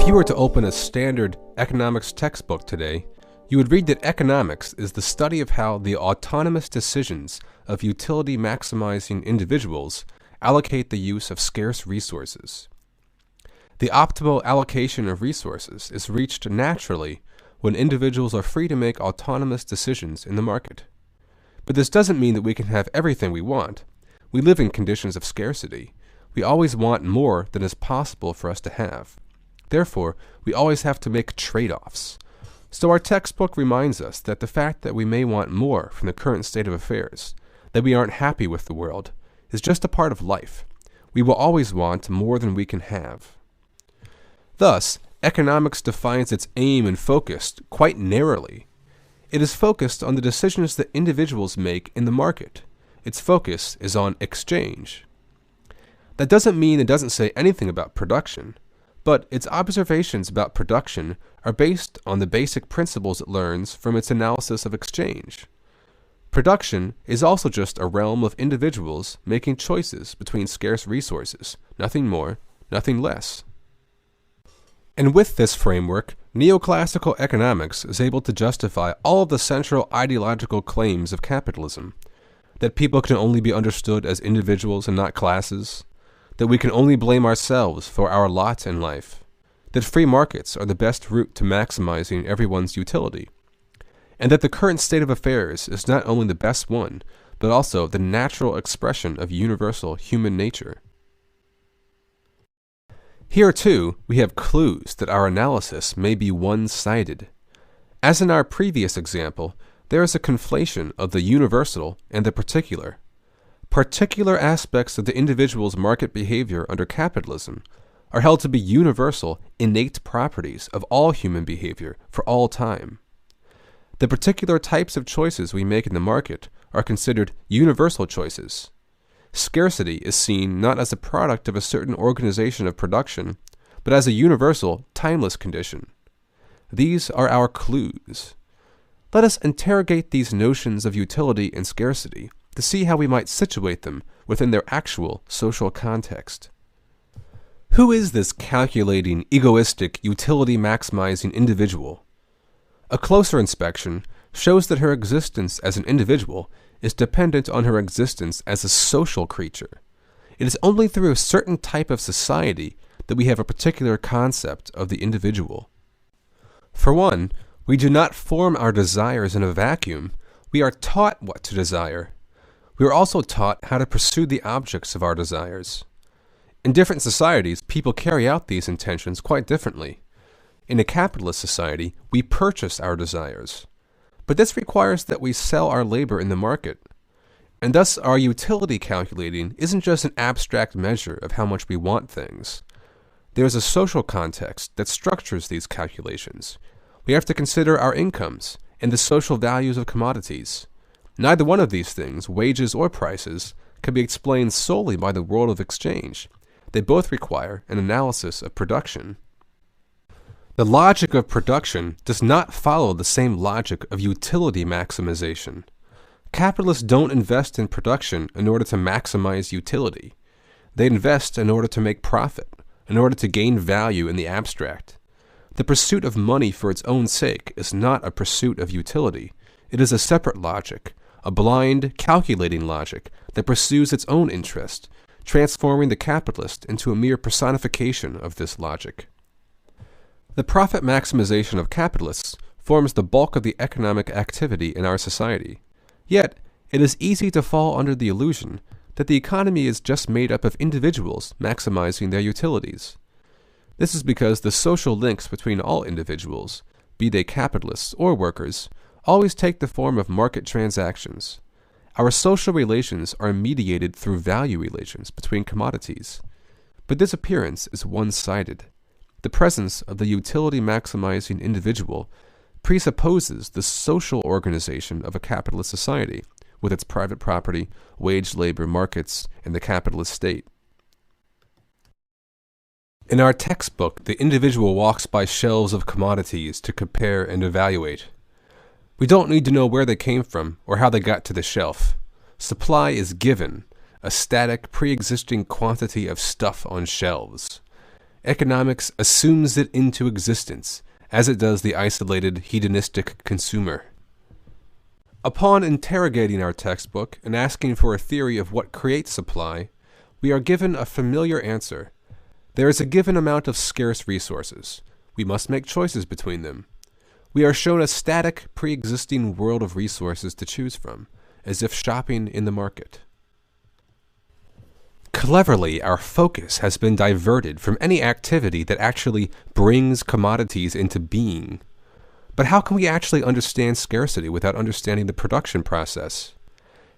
you were to open a standard economics textbook today, you would read that economics is the study of how the autonomous decisions of utility-maximizing individuals allocate the use of scarce resources. The optimal allocation of resources is reached naturally when individuals are free to make autonomous decisions in the market. But this doesn't mean that we can have everything we want. We live in conditions of scarcity. We always want more than is possible for us to have. Therefore, we always have to make trade-offs. So our textbook reminds us that the fact that we may want more from the current state of affairs, that we aren't happy with the world, is just a part of life. We will always want more than we can have. Thus, economics defines its aim and focus quite narrowly. It is focused on the decisions that individuals make in the market. Its focus is on exchange. That doesn't mean it doesn't say anything about production, but its observations about production are based on the basic principles it learns from its analysis of exchange. Production is also just a realm of individuals making choices between scarce resources, nothing more, nothing less. And with this framework, neoclassical economics is able to justify all of the central ideological claims of capitalism, that people can only be understood as individuals and not classes, that we can only blame ourselves for our lot in life, that free markets are the best route to maximizing everyone's utility, and that the current state of affairs is not only the best one, but also the natural expression of universal human nature. Here, too, we have clues that our analysis may be one-sided. As in our previous example, there is a conflation of the universal and the particular. Particular aspects of the individual's market behavior under capitalism are held to be universal, innate properties of all human behavior for all time. The particular types of choices we make in the market are considered universal choices. Scarcity is seen not as a product of a certain organization of production, but as a universal, timeless condition. These are our clues. Let us interrogate these notions of utility and scarcity to see how we might situate them within their actual social context. Who is this calculating, egoistic, utility-maximizing individual? A closer inspection shows that her existence as an individual is dependent on her existence as a social creature. It is only through a certain type of society that we have a particular concept of the individual. For one, we do not form our desires in a vacuum. We are taught what to desire. We are also taught how to pursue the objects of our desires. In different societies, people carry out these intentions quite differently. In a capitalist society, we purchase our desires. But this requires that we sell our labor in the market. And thus our utility calculating isn't just an abstract measure of how much we want things. There is a social context that structures these calculations. We have to consider our incomes and the social values of commodities. Neither one of these things, wages or prices, can be explained solely by the world of exchange. They both require an analysis of production. The logic of production does not follow the same logic of utility maximization. Capitalists don't invest in production in order to maximize utility. They invest in order to make profit, in order to gain value in the abstract. The pursuit of money for its own sake is not a pursuit of utility. It is a separate logic, a blind, calculating logic that pursues its own interest, transforming the capitalist into a mere personification of this logic. The profit maximization of capitalists forms the bulk of the economic activity in our society. Yet, it is easy to fall under the illusion that the economy is just made up of individuals maximizing their utilities. This is because the social links between all individuals, be they capitalists or workers, always take the form of market transactions. Our social relations are mediated through value relations between commodities. But this appearance is one-sided. The presence of the utility-maximizing individual presupposes the social organization of a capitalist society, with its private property, wage labor markets, and the capitalist state. In our textbook, the individual walks by shelves of commodities to compare and evaluate. We don't need to know where they came from or how they got to the shelf. Supply is given, a static, pre-existing quantity of stuff on shelves. economics assumes it into existence, as it does the isolated hedonistic consumer. Upon interrogating our textbook and asking for a theory of what creates supply, we are given a familiar answer. There is a given amount of scarce resources. We must make choices between them. We are shown a static, pre-existing world of resources to choose from, as if shopping in the market. Cleverly, our focus has been diverted from any activity that actually brings commodities into being. But how can we actually understand scarcity without understanding the production process?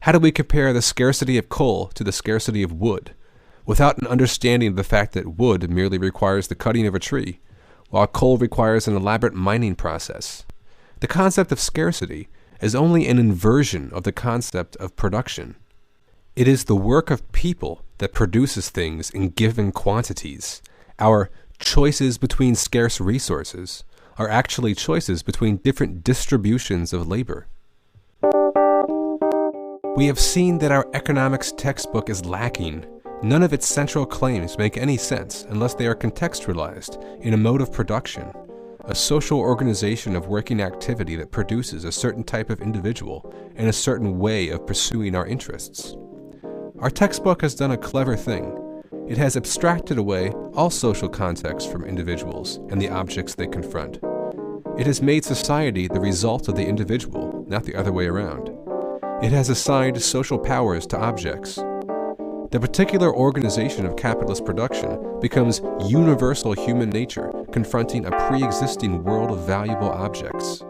How do we compare the scarcity of coal to the scarcity of wood, without an understanding of the fact that wood merely requires the cutting of a tree, while coal requires an elaborate mining process? The concept of scarcity is only an inversion of the concept of production. It is the work of people that produces things in given quantities. Our choices between scarce resources are actually choices between different distributions of labor. We have seen that our economics textbook is lacking. None of its central claims make any sense unless they are contextualized in a mode of production, a social organization of working activity that produces a certain type of individual and a certain way of pursuing our interests. Our textbook has done a clever thing. It has abstracted away all social context from individuals and the objects they confront. It has made society the result of the individual, not the other way around. It has assigned social powers to objects. The particular organization of capitalist production becomes universal human nature confronting a pre-existing world of valuable objects.